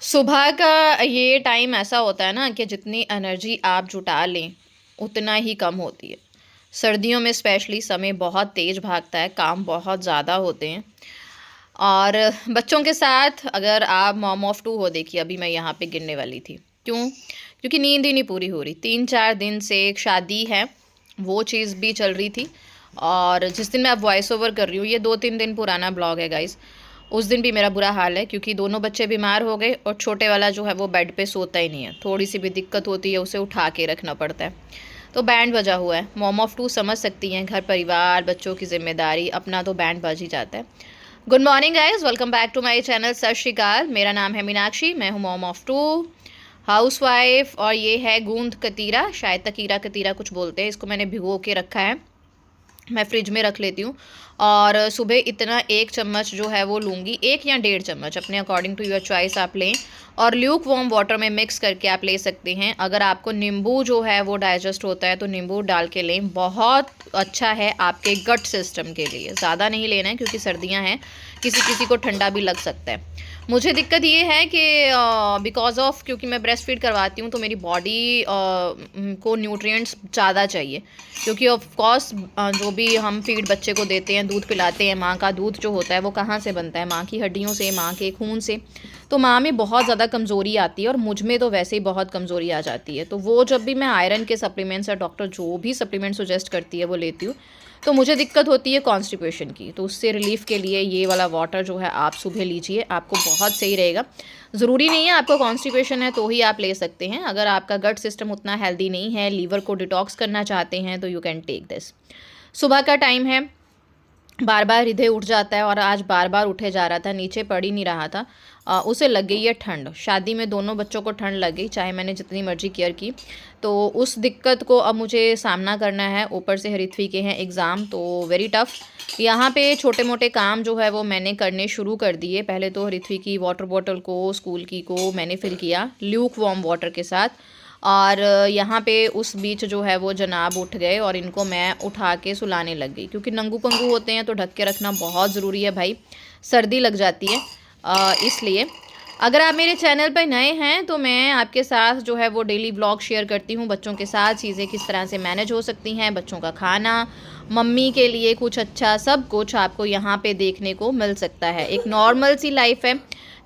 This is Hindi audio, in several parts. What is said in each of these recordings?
सुबह का ये टाइम ऐसा होता है ना कि जितनी एनर्जी आप जुटा लें उतना ही कम होती है। सर्दियों में स्पेशली समय बहुत तेज़ भागता है, काम बहुत ज़्यादा होते हैं। और बच्चों के साथ अगर आप मॉम ऑफ टू हो, देखिए अभी मैं यहाँ पे गिनने वाली थी। क्यों? क्योंकि नींद ही नहीं पूरी हो रही। 3-4 दिन से एक शादी है, वो चीज़ भी चल रही थी। और जिस दिन मैं अब वॉइस ओवर कर रही हूँ, ये 2-3 दिन पुराना ब्लॉग है गाइस। उस दिन भी मेरा बुरा हाल है क्योंकि दोनों बच्चे बीमार हो गए और छोटे वाला जो है वो बेड पे सोता ही नहीं है। थोड़ी सी भी दिक्कत होती है उसे उठा के रखना पड़ता है। तो बैंड बजा हुआ है। मॉम ऑफ टू समझ सकती हैं, घर परिवार बच्चों की जिम्मेदारी, अपना तो बैंड बज ही जाता है। Good morning guys, welcome back to my channel. Sat Sri अकाल, मेरा नाम है मीनाक्षी, मैं हूँ मॉम ऑफ टू, हाउसवाइफ। और ये है गूंद कतीरा, शायद तकीरा कतीरा कुछ बोलते हैं इसको। मैंने भिगो के रखा है, मैं फ्रिज में रख लेती हूँ। और सुबह इतना 1 चम्मच जो है वो लूँगी, 1 या 1.5 चम्मच, अपने अकॉर्डिंग टू योर चॉइस आप लें। और ल्यूक वार्म वाटर में मिक्स करके आप ले सकते हैं। अगर आपको नींबू जो है वो डाइजेस्ट होता है तो नींबू डाल के लें, बहुत अच्छा है आपके गट सिस्टम के लिए। ज़्यादा नहीं लेना है क्योंकि सर्दियाँ हैं, किसी किसी को ठंडा भी लग सकता है। मुझे दिक्कत ये है कि बिकॉज ऑफ, क्योंकि मैं ब्रेस्ट फीड करवाती हूँ तो मेरी बॉडी को न्यूट्रिएंट्स ज़्यादा चाहिए। क्योंकि ऑफ कोर्स जो भी हम फीड बच्चे को देते हैं, दूध पिलाते हैं, माँ का दूध जो होता है वो कहाँ से बनता है? माँ की हड्डियों से, माँ के खून से। तो माँ में बहुत ज़्यादा कमज़ोरी आती है और मुझ में तो वैसे ही बहुत कमज़ोरी आ जाती है। तो वो जब भी मैं आयरन के सप्लीमेंट्स या डॉक्टर जो भी सप्लीमेंट सजेस्ट करती है वो लेती हूँ, तो मुझे दिक्कत होती है कॉन्स्टिपेशन की। तो उससे रिलीफ़ के लिए ये वाला वाटर जो है आप सुबह लीजिए, आपको बहुत सही रहेगा। ज़रूरी नहीं है आपको कॉन्स्टिपेशन है तो ही आप ले सकते हैं। अगर आपका गट सिस्टम उतना हेल्दी नहीं है, लीवर को डिटॉक्स करना चाहते हैं, तो यू कैन टेक दिस। सुबह का टाइम है, बार बार हृदय उठ जाता है और आज बार बार उठे जा रहा था, नीचे पड़ ही नहीं रहा था। उसे लग गई है ठंड। शादी में दोनों बच्चों को ठंड लग गई, चाहे मैंने जितनी मर्जी केयर की। तो उस दिक्कत को अब मुझे सामना करना है। ऊपर से हरिथवी के हैं एग्ज़ाम, तो वेरी टफ़। यहाँ पे छोटे मोटे काम जो है वो मैंने करने शुरू कर दिए। पहले तो हरिथवी की वाटर बॉटल को, स्कूल की को मैंने फिल किया ल्यूक वार्म वाटर के साथ। और यहाँ पे उस बीच जो है वो जनाब उठ गए और इनको मैं उठा के सुलाने लग गई, क्योंकि नंगू पंगू होते हैं तो ढक के रखना बहुत ज़रूरी है भाई, सर्दी लग जाती है। इसलिए अगर आप मेरे चैनल पर नए हैं तो मैं आपके साथ जो है वो डेली व्लॉग शेयर करती हूँ। बच्चों के साथ चीज़ें किस तरह से मैनेज हो सकती हैं, बच्चों का खाना, मम्मी के लिए कुछ अच्छा, सब कुछ आपको यहाँ पे देखने को मिल सकता है। एक नॉर्मल सी लाइफ है,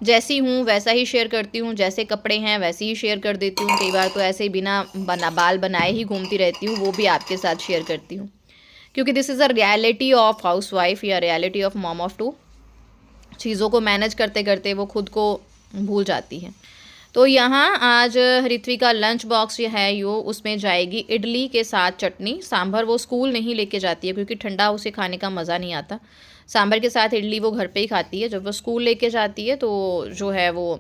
जैसी हूँ वैसा ही शेयर करती हूँ, जैसे कपड़े हैं वैसे ही शेयर कर देती हूँ। कई बार तो ऐसे ही बिना बाल बनाए ही घूमती रहती हूँ, वो भी आपके साथ शेयर करती हूँ। क्योंकि this is a reality of house wife या reality of mom of two. चीज़ों को मैनेज करते करते वो खुद को भूल जाती है। तो यहाँ आज हरिथवी का लंच बॉक्स जो है यो, उसमें जाएगी इडली के साथ चटनी। सांभर वो स्कूल नहीं लेके जाती है क्योंकि ठंडा उसे खाने का मज़ा नहीं आता। सांभर के साथ इडली वो घर पे ही खाती है। जब वो स्कूल लेके जाती है तो जो है वो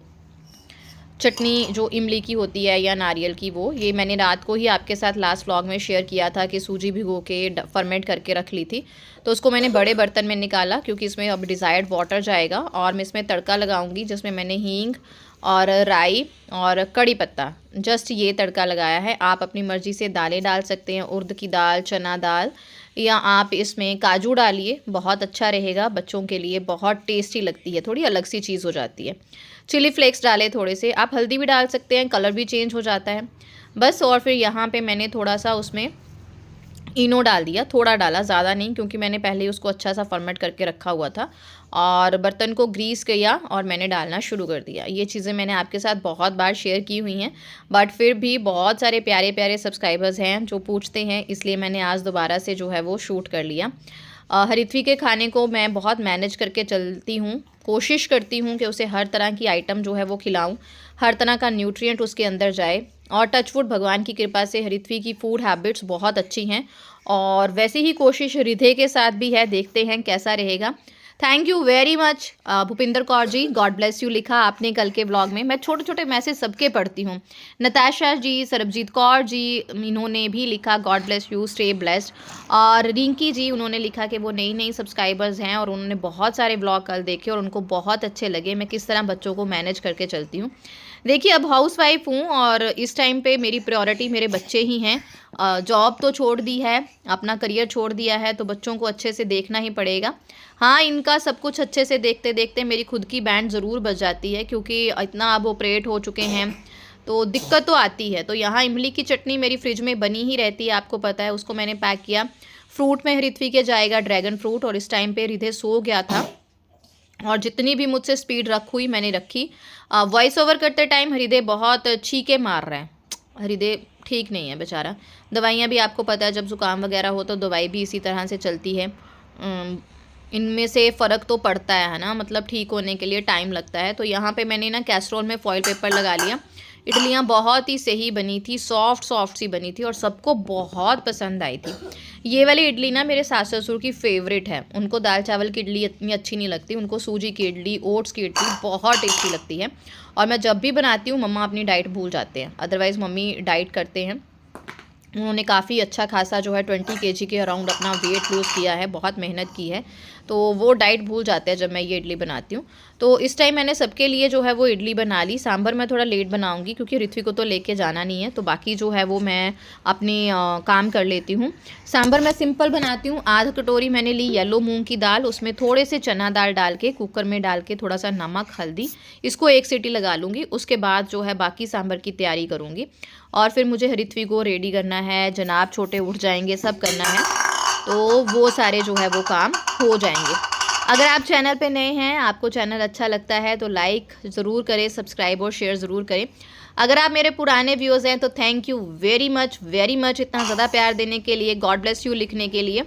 चटनी जो इमली की होती है या नारियल की, वो ये मैंने रात को ही आपके साथ लास्ट व्लॉग में शेयर किया था कि सूजी भिगो के फर्मेंट करके रख ली थी। तो उसको मैंने बड़े बर्तन में निकाला क्योंकि इसमें अब डिज़ायर्ड वाटर जाएगा और मैं इसमें तड़का लगाऊंगी, जिसमें मैंने हींग और राई और कड़ी पत्ता, जस्ट ये तड़का लगाया है। आप अपनी मर्ज़ी से दालें डाल सकते हैं, उड़द की दाल, चना दाल, या आप इसमें काजू डालिए, बहुत अच्छा रहेगा बच्चों के लिए, बहुत टेस्टी लगती है, थोड़ी अलग सी चीज़ हो जाती है। चिली फ्लेक्स डाले थोड़े से, आप हल्दी भी डाल सकते हैं, कलर भी चेंज हो जाता है बस। और फिर यहाँ पे मैंने थोड़ा सा उसमें इनो डाल दिया, थोड़ा डाला, ज़्यादा नहीं, क्योंकि मैंने पहले ही उसको अच्छा सा फर्मेंट करके रखा हुआ था। और बर्तन को ग्रीस किया और मैंने डालना शुरू कर दिया। ये चीज़ें मैंने आपके साथ बहुत बार शेयर की हुई हैं, बट फिर भी बहुत सारे प्यारे प्यारे सब्सक्राइबर्स हैं जो पूछते हैं, इसलिए मैंने आज दोबारा से जो है वो शूट कर लिया। हरिथवी के खाने को मैं बहुत मैनेज करके चलती हूँ, कोशिश करती हूँ कि उसे हर तरह की आइटम जो है वो खिलाऊँ, हर तरह का न्यूट्रिएंट उसके अंदर जाए। और टचवुड, भगवान की कृपा से हरिथवी की फूड हैबिट्स बहुत अच्छी हैं और वैसे ही कोशिश हृदय के साथ भी है, देखते हैं कैसा रहेगा। Thank you very much Bhupinder Kaur ji, God bless you लिखा आपने कल के ब्लॉग में। मैं छोटे छोटे मैसेज सबके पढ़ती हूँ। नताशा जी, सरबजीत कौर जी, इन्होंने भी लिखा God bless you, stay blessed. और रिंकी जी, उन्होंने लिखा कि वो नई नई सब्सक्राइबर्स हैं और उन्होंने बहुत सारे ब्लॉग कल देखे और उनको बहुत अच्छे लगे, मैं किस तरह बच्चों को मैनेज करके चलती हूँ। देखिए अब हाउस वाइफ हूँ और इस टाइम पे मेरी प्रायोरिटी मेरे बच्चे ही हैं जॉब तो छोड़ दी है, अपना करियर छोड़ दिया है, तो बच्चों को अच्छे से देखना ही पड़ेगा। हाँ, इनका सब कुछ अच्छे से देखते देखते मेरी खुद की बैंड ज़रूर बज जाती है, क्योंकि इतना अब ऑपरेट हो चुके हैं तो दिक्कत तो आती है। तो यहाँ इमली की चटनी मेरी फ्रिज में बनी ही रहती है, आपको पता है, उसको मैंने पैक किया। फ्रूट में ऋत्विक के जाएगा ड्रैगन फ्रूट, और इस टाइम पे हृदय सो गया था, और जितनी भी मुझसे स्पीड रख हुई मैंने रखी। वॉइस ओवर करते टाइम हृदय बहुत छीके मार रहा है। हृदय ठीक नहीं है बेचारा। दवाइयाँ भी आपको पता है, जब ज़ुकाम वगैरह हो तो दवाई भी इसी तरह से चलती है। इनमें से फ़र्क तो पड़ता है ना, मतलब ठीक होने के लिए टाइम लगता है। तो यहाँ पे मैंने ना कैसरोल में फॉइल पेपर लगा लिया। इडलियाँ बहुत ही सही बनी थी, सॉफ्ट सॉफ्ट सी बनी थी, और सबको बहुत पसंद आई थी। ये वाली इडली ना मेरे सास ससुर की फेवरेट है। उनको दाल चावल की इडली इतनी अच्छी नहीं लगती, उनको सूजी की इडली, ओट्स की इडली बहुत टेस्टी लगती है। और मैं जब भी बनाती हूँ मम्मा अपनी डाइट भूल जाते हैं, अदरवाइज़ मम्मी डाइट करते हैं। उन्होंने काफ़ी अच्छा खासा जो है 20 kg के अराउंड अपना वेट लूज़ किया है, बहुत मेहनत की है, तो वो डाइट भूल जाते हैं जब मैं ये इडली बनाती हूँ। तो इस टाइम मैंने सबके लिए जो है वो इडली बना ली। सांभर मैं थोड़ा लेट बनाऊंगी क्योंकि ऋत्विक को तो लेके जाना नहीं है, तो बाकी जो है वो मैं अपनी काम कर लेती हूँ। सांभर मैं सिंपल बनाती हूँ। आध कटोरी मैंने ली येलो मूंग की दाल, उसमें थोड़े से चना दाल डाल के कुकर में डाल के थोड़ा सा नमक हल्दी, इसको 1 सीटी लगा लूँगी। उसके बाद जो है बाकी सांभर की तैयारी करूँगी। और फिर मुझे ऋत्विक को रेडी करना है, जनाब छोटे उठ जाएंगे, सब करना है, तो वो सारे जो है वो काम हो जाएंगे। अगर आप चैनल पे नए हैं, आपको चैनल अच्छा लगता है तो लाइक ज़रूर करें, सब्सक्राइब और शेयर ज़रूर करें। अगर आप मेरे पुराने व्यूअर्स हैं तो थैंक यू वेरी मच इतना ज़्यादा प्यार देने के लिए, गॉड ब्लेस यू लिखने के लिए,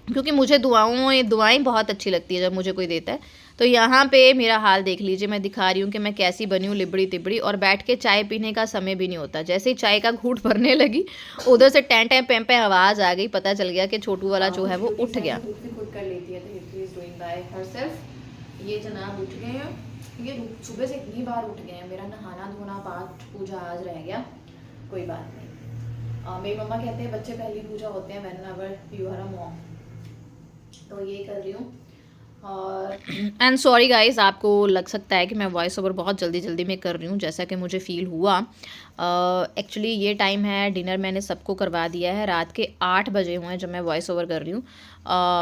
क्योंकि मुझे दुआएं बहुत अच्छी लगती है जब मुझे कोई देता है। तो यहाँ पे मेरा हाल देख लीजिए, मैं दिखा रही हूँ कि मैं कैसी बनी हूँ, लिबड़ी तिबड़ी, और बैठ के चाय पीने का समय भी नहीं होता। जैसे ही चाय का घूंट भरने लगी, उधर से टैं टैं पैं पैं आवाज़ आ गई, पता चल गया कि छोटू वाला जो है वो उठ गया। खुद कर लेती है, ये जनाब उठ गए हैं, ये सुबह से इतनी बार उठ गए हैं, मेरा नहाना धोना पाठ पूजा आज रह गया, कोई बात नहीं। मेरी मम्मा कहते हैं बच्चे पहली पूजा होते हैं whenever you are a mom, तो ये कर रही हूँ। और एंड सॉरी गाइस, आपको लग सकता है कि मैं वॉइस ओवर बहुत जल्दी में कर रही हूँ, जैसा कि मुझे फील हुआ। एक्चुअली ये टाइम है, डिनर मैंने सबको करवा दिया है, रात के 8 बजे हुए हैं जब मैं वॉइस ओवर कर रही हूँ।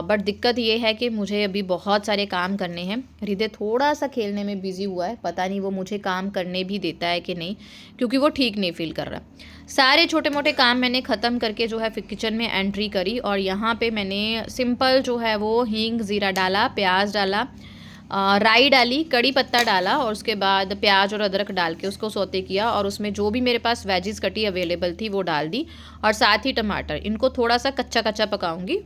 बट दिक्कत ये है कि मुझे अभी बहुत सारे काम करने हैं। हृदय थोड़ा सा खेलने में बिजी हुआ है, पता नहीं वो मुझे काम करने भी देता है कि नहीं, क्योंकि वो ठीक नहीं फील कर रहा। सारे छोटे मोटे काम मैंने ख़त्म करके जो है फिर किचन में एंट्री करी, और यहाँ पे मैंने सिंपल जो है वो हींग ज़ीरा डाला, प्याज डाला, राई डाली, कड़ी पत्ता डाला, और उसके बाद प्याज और अदरक डाल के उसको सौते किया, और उसमें जो भी मेरे पास वेजिस कटी अवेलेबल थी वो डाल दी, और साथ ही टमाटर। इनको थोड़ा सा कच्चा कच्चा पकाऊंगी।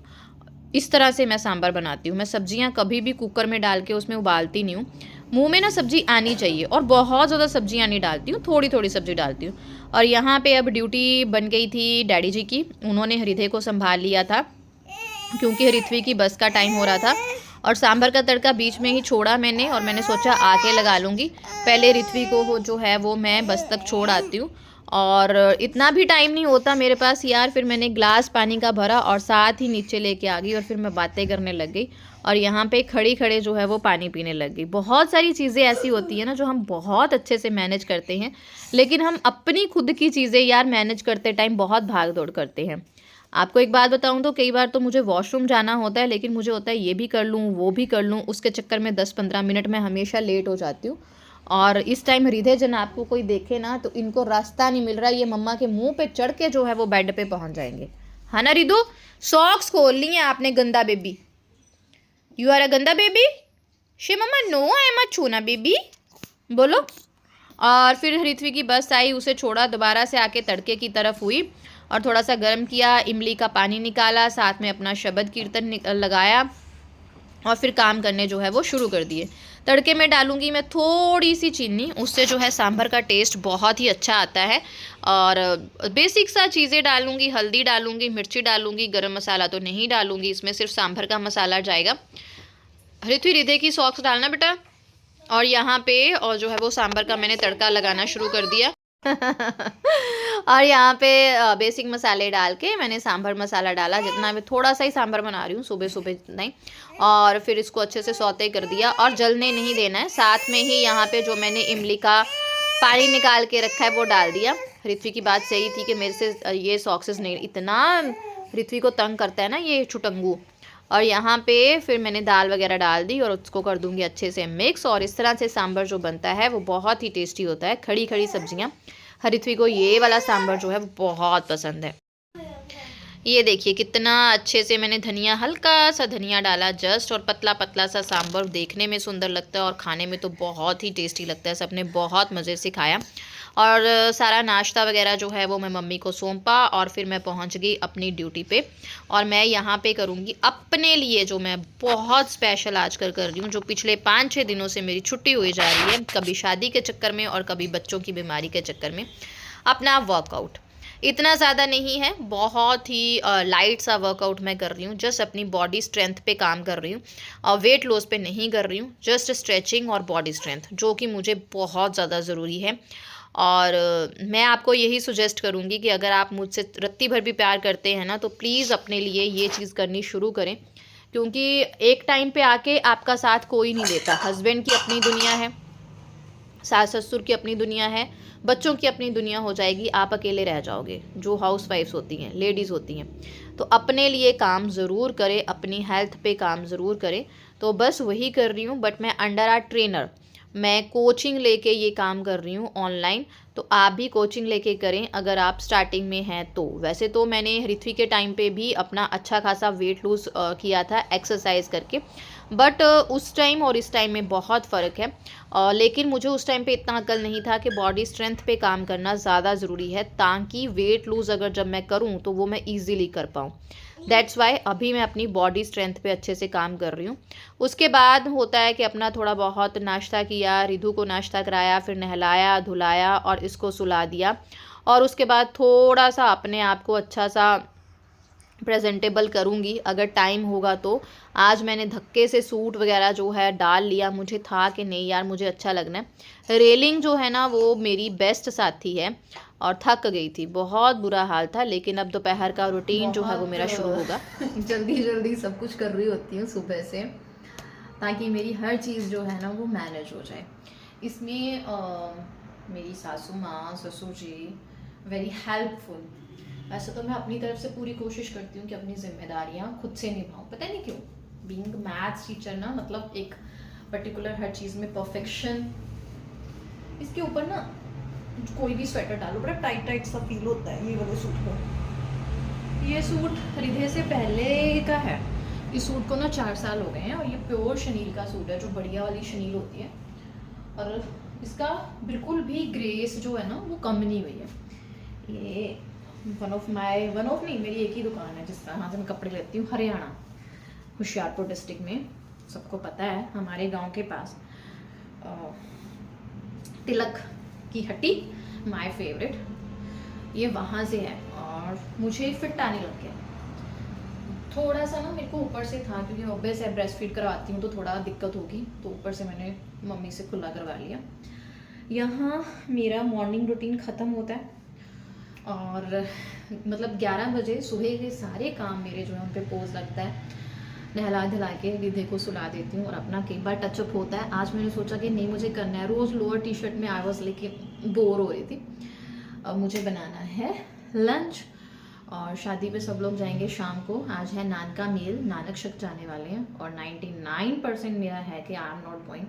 इस तरह से मैं सांभर बनाती हूँ। मैं सब्जियाँ कभी भी कुकर में डाल के उसमें उबालती नहीं हूँ। मुंह में ना सब्जी आनी चाहिए, और बहुत ज़्यादा सब्जियाँ नहीं डालती हूँ, थोड़ी थोड़ी सब्जी डालती हूँ। और यहाँ पे अब ड्यूटी बन गई थी डैडी जी की, उन्होंने हृदय को संभाल लिया था क्योंकि ऋत्विक की बस का टाइम हो रहा था। और सांभर का तड़का बीच में ही छोड़ा मैंने, और मैंने सोचा आके लगा लूँगी। पहले ऋत्विक को जो है वो मैं बस तक छोड़ आती हूँ, और इतना भी टाइम नहीं होता मेरे पास यार। फिर मैंने ग्लास पानी का भरा और साथ ही नीचे लेके आ गई, और फिर मैं बातें करने लग गई, और यहाँ पे खड़ी खड़े जो है वो पानी पीने लग गई। बहुत सारी चीज़ें ऐसी होती है ना जो हम बहुत अच्छे से मैनेज करते हैं, लेकिन हम अपनी खुद की चीज़ें यार मैनेज करते टाइम बहुत भाग दौड़ करते हैं। आपको एक बात बताऊं तो कई बार तो मुझे वॉशरूम जाना होता है, लेकिन मुझे होता है ये भी कर लूँ वो भी कर लूँ, उसके चक्कर में 10-15 मिनट में हमेशा लेट हो जाती हूँ। और इस टाइम हृदय जन आपको कोई देखे ना तो इनको रास्ता नहीं मिल रहा, ये मम्मा के मुंह पे चढ़ के जो है वो बेड पे पहुंच जाएंगे, है ना रिदू? सॉक्स खोल ली है आपने, गंदा बेबी, यू आर अ गंदा बेबी। शे मम्मा नो आई एम अ छूना बेबी, बोलो। और फिर ऋत्विक की बस आई, उसे छोड़ा, दोबारा से आके तड़के की तरफ हुई और थोड़ा सा गर्म किया, इमली का पानी निकाला, साथ में अपना शब्द कीर्तन लगाया, और फिर काम करने जो है वो शुरू कर दिए। तड़के में डालूंगी मैं थोड़ी सी चीनी, उससे जो है सांभर का टेस्ट बहुत ही अच्छा आता है। और बेसिक सा चीज़ें डालूंगी, हल्दी डालूंगी, मिर्ची डालूंगी, गरम मसाला तो नहीं डालूंगी, इसमें सिर्फ सांभर का मसाला जाएगा। ऋतु हृदय की सॉक्स डालना बेटा। और यहाँ पे और जो है वो सांभर का मैंने तड़का लगाना शुरू कर दिया। और यहाँ पे बेसिक मसाले डाल के मैंने सांभर मसाला डाला, जितना मैं थोड़ा सा ही सांभर बना रही हूँ, सुबह सुबह नहीं। और फिर इसको अच्छे से सौते कर दिया, और जलने नहीं देना है। साथ में ही यहाँ पे जो मैंने इमली का पानी निकाल के रखा है वो डाल दिया। ऋत्वी की बात सही थी कि मेरे से ये सॉक्सेस नहीं, इतना ऋत्वी को तंग करता है ना ये छुटंगू। और यहाँ पे फिर मैंने दाल वगैरह डाल दी और उसको कर दूंगी अच्छे से मिक्स। और इस तरह से सांभर जो बनता है वो बहुत ही टेस्टी होता है, खड़ी खड़ी सब्जियाँ। ऋत्वी को ये वाला सांभर जो है वो बहुत पसंद है। ये देखिए कितना अच्छे से मैंने धनिया, हल्का सा धनिया डाला जस्ट, और पतला पतला सा सांभर देखने में सुंदर लगता है और खाने में तो बहुत ही टेस्टी लगता है। सबने बहुत मज़े से खाया। और सारा नाश्ता वगैरह जो है वो मैं मम्मी को सौंपा और फिर मैं पहुंच गई अपनी ड्यूटी पे। और मैं यहाँ पे करूँगी अपने लिए जो मैं बहुत स्पेशल आजकल कर रही हूँ, जो पिछले 5-6 दिनों से मेरी छुट्टी हुई जा रही है, कभी शादी के चक्कर में और कभी बच्चों की बीमारी के चक्कर में, अपना वर्कआउट। इतना ज़्यादा नहीं है, बहुत ही लाइट सा वर्कआउट मैं कर रही हूँ। जस्ट अपनी बॉडी स्ट्रेंथ पे काम कर रही हूँ और वेट लॉस पे नहीं कर रही हूँ, जस्ट स्ट्रेचिंग और बॉडी स्ट्रेंथ, जो कि मुझे बहुत ज़्यादा ज़रूरी है। और मैं आपको यही सुजेस्ट करूँगी कि अगर आप मुझसे रत्ती भर भी प्यार करते हैं ना, तो प्लीज़ अपने लिए ये चीज़ करनी शुरू करें, क्योंकि एक टाइम पे आके आपका साथ कोई नहीं देता। हस्बैंड की अपनी दुनिया है, सास ससुर की अपनी दुनिया है, बच्चों की अपनी दुनिया हो जाएगी, आप अकेले रह जाओगे, जो हाउस वाइफ्स होती हैं, लेडीज़ होती हैं। तो अपने लिए काम ज़रूर करें, अपनी हेल्थ पे काम ज़रूर करें। तो बस वही कर रही हूँ, बट मैं अंडर आर ट्रेनर, मैं कोचिंग लेके ये काम कर रही हूँ ऑनलाइन। तो आप भी कोचिंग लेके करें अगर आप स्टार्टिंग में हैं तो। वैसे तो मैंने ऋत्वी के टाइम पे भी अपना अच्छा खासा वेट लूज़ किया था एक्सरसाइज करके, बट उस टाइम और इस टाइम में बहुत फ़र्क है। लेकिन मुझे उस टाइम पे इतना अकल नहीं था कि बॉडी स्ट्रेंथ पे काम करना ज़्यादा ज़रूरी है, ताकि वेट लूज़ अगर जब मैं करूँ तो वो मैं ईज़िली कर पाऊँ। दैट्स वाई अभी मैं अपनी बॉडी स्ट्रेंथ पे अच्छे से काम कर रही हूँ। उसके बाद होता है कि अपना थोड़ा बहुत नाश्ता किया, रिधु को नाश्ता कराया, फिर नहलाया धुलाया और इसको सुला दिया। और उसके बाद थोड़ा सा अपने आप को अच्छा सा प्रेजेंटेबल करूँगी अगर टाइम होगा तो। आज मैंने धक्के से सूट वगैरह जो है डाल लिया, मुझे था कि नहीं यार मुझे अच्छा लगना है। रेलिंग जो है ना वो मेरी बेस्ट साथी है और थक गई थी, बहुत बुरा हाल था। लेकिन अब दोपहर का रूटीन जो है वो मेरा शुरू होगा। जल्दी जल्दी सब कुछ कर रही होती हूँ सुबह से, ताकि मेरी हर चीज़ जो है ना वो मैनेज हो जाए। इसमें मेरी सासू माँ ससुर जी वेरी हेल्पफुल। वैसे तो मैं अपनी तरफ से पूरी कोशिश करती हूँ कि अपनी जिम्मेदारियाँ खुद से निभाऊँ, पता नहीं क्यों। बीइंग मैथ्स टीचर ना, मतलब एक पर्टिकुलर हर चीज़ में परफेक्शन। इसके ऊपर ना कोई भी स्वेटर डालो बड़ा टाइट टाइट सा फील होता है ये वाले सूट को। ये सूट खरीदे से पहले का है, इस सूट को ना 4 साल हो गए हैं, और ये प्योर शनील का सूट है, जो बढ़िया वाली शनील होती है। और इसका बिल्कुल भी ग्रेस जो है ना वो कम नहीं हुई है। ये वन ऑफ नहीं, मेरी एक ही दुकान है जिस तरह से मैं कपड़े लेती हूँ, हरियाणा होशियारपुर डिस्ट्रिक्ट में, सबको पता है हमारे गांव के पास तिलक की हट्टी, माय फेवरेट, ये वहाँ से है। और मुझे फिट आने लग गया थोड़ा सा ना, मेरे को ऊपर से था क्योंकि ऑब्वियस है ब्रेस्ट फीड करवाती हूँ तो थोड़ा दिक्कत होगी, तो ऊपर से मैंने मम्मी से खुला करवा लिया। यहाँ मेरा मॉर्निंग रूटीन ख़त्म होता है और मतलब 11 बजे सुबह के सारे काम मेरे जो है उन पर पोज लगता है। नहला धुला के रिधे को सुला देती हूँ और अपना कई बार टचअप होता है। आज मैंने सोचा कि नहीं मुझे करना है, रोज़ लोअर टी शर्ट में आई वॉज लेकिन बोर हो रही थी। अब मुझे बनाना है लंच और शादी पे सब लोग जाएंगे शाम को। आज है नान का मील, नानक शक जाने वाले हैं और 99% मेरा है कि आई एम नॉट गोइंग।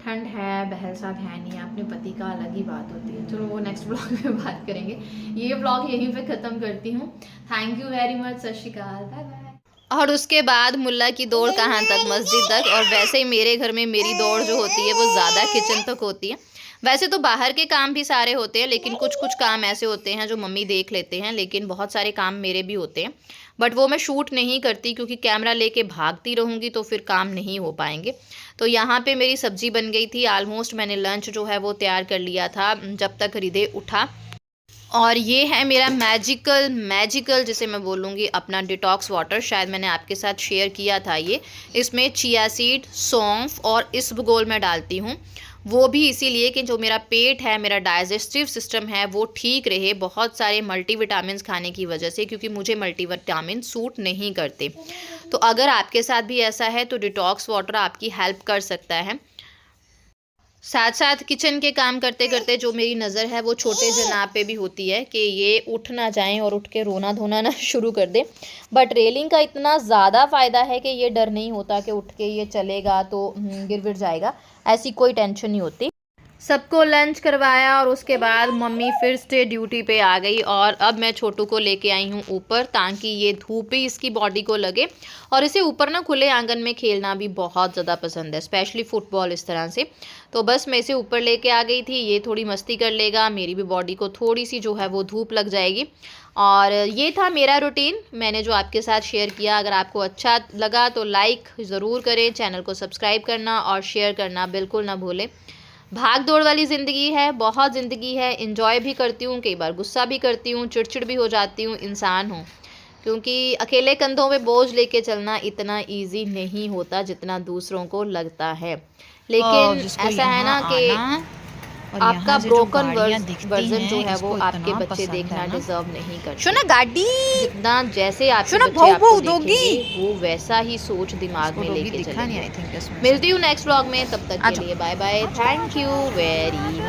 ठंड है, बहल साहब है नहीं, अपने पति का अलग ही बात होती है। चलो वो नेक्स्ट ब्लॉग में बात करेंगे। ये ब्लॉग यहीं पे ख़त्म करती हूँ। थैंक यू वेरी मच, सत श्री अकाल, बाय बाय। और उसके बाद मुल्ला की दौड़ कहाँ तक, मस्जिद तक। और वैसे ही मेरे घर में मेरी दौड़ जो होती है वो ज़्यादा किचन तक होती है। वैसे तो बाहर के काम भी सारे होते हैं, लेकिन कुछ कुछ काम ऐसे होते हैं जो मम्मी देख लेते हैं, लेकिन बहुत सारे काम मेरे भी होते हैं, बट वो मैं शूट नहीं करती क्योंकि कैमरा लेके भागती रहूँगी तो फिर काम नहीं हो पाएंगे। तो यहाँ पे मेरी सब्ज़ी बन गई थी ऑलमोस्ट, मैंने लंच जो है वो तैयार कर लिया था जब तक हृदय उठा। और ये है मेरा मैजिकल जिसे मैं बोलूँगी अपना डिटॉक्स वाटर, शायद मैंने आपके साथ शेयर किया था ये। इसमें चिया सीड, सौंफ और इसबगोल मैं डालती हूँ, वो भी इसीलिए कि जो मेरा पेट है, मेरा डाइजेस्टिव सिस्टम है वो ठीक रहे, बहुत सारे मल्टीविटामिन्स खाने की वजह से, क्योंकि मुझे मल्टीविटामिन सूट नहीं करते। तो अगर आपके साथ भी ऐसा है तो डिटॉक्स वाटर आपकी हेल्प कर सकता है। साथ साथ किचन के काम करते करते जो मेरी नज़र है वो छोटे जनाब पे भी होती है कि ये उठ ना जाएं और उठ के रोना धोना ना शुरू कर दें। बट रेलिंग का इतना ज़्यादा फ़ायदा है कि ये डर नहीं होता कि उठ के ये चलेगा तो गिर विर जाएगा, ऐसी कोई टेंशन नहीं होती। सबको लंच करवाया और उसके बाद मम्मी फिर से ड्यूटी पे आ गई और अब मैं छोटू को लेके आई हूँ ऊपर ताकि ये धूप भी इसकी बॉडी को लगे। और इसे ऊपर ना खुले आंगन में खेलना भी बहुत ज़्यादा पसंद है, स्पेशली फुटबॉल इस तरह से। तो बस मैं इसे ऊपर लेके आ गई थी, ये थोड़ी मस्ती कर लेगा, मेरी भी बॉडी को थोड़ी सी जो है वो धूप लग जाएगी। और ये था मेरा रूटीन, मैंने जो आपके साथ शेयर किया। अगर आपको अच्छा लगा तो लाइक ज़रूर करें, चैनल को सब्सक्राइब करना और शेयर करना बिल्कुल ना भूलें। भाग दौड़ वाली ज़िंदगी है, बहुत ज़िंदगी है, इंजॉय भी करती हूँ, कई बार गुस्सा भी करती हूँ, चिड़चिड़ भी हो जाती हूँ, इंसान हूँ। क्योंकि अकेले कंधों पे बोझ लेके चलना इतना इजी नहीं होता जितना दूसरों को लगता है। लेकिन ऐसा है ना कि और आपका यहाँ से जो ब्रोकन गाड़ियाँ दिखती वर्जन जो हैं है वो इसको आपके इतना बच्चे पसंद देखना है ना। डिजर्व नहीं करते। शोना गाड़ी, जितना जैसे आपके शोना बच्चे भाऊ आपको भाऊ देखेंगे दोगी। वो वैसा ही सोच दिमाग इसको में डोगी लेके दिखा नहीं चलेंगे। आई थिंक इसमें से। मिलती हूँ नेक्स्ट व्लॉग में, तब तक के अच्छा लिए bye bye, thank you very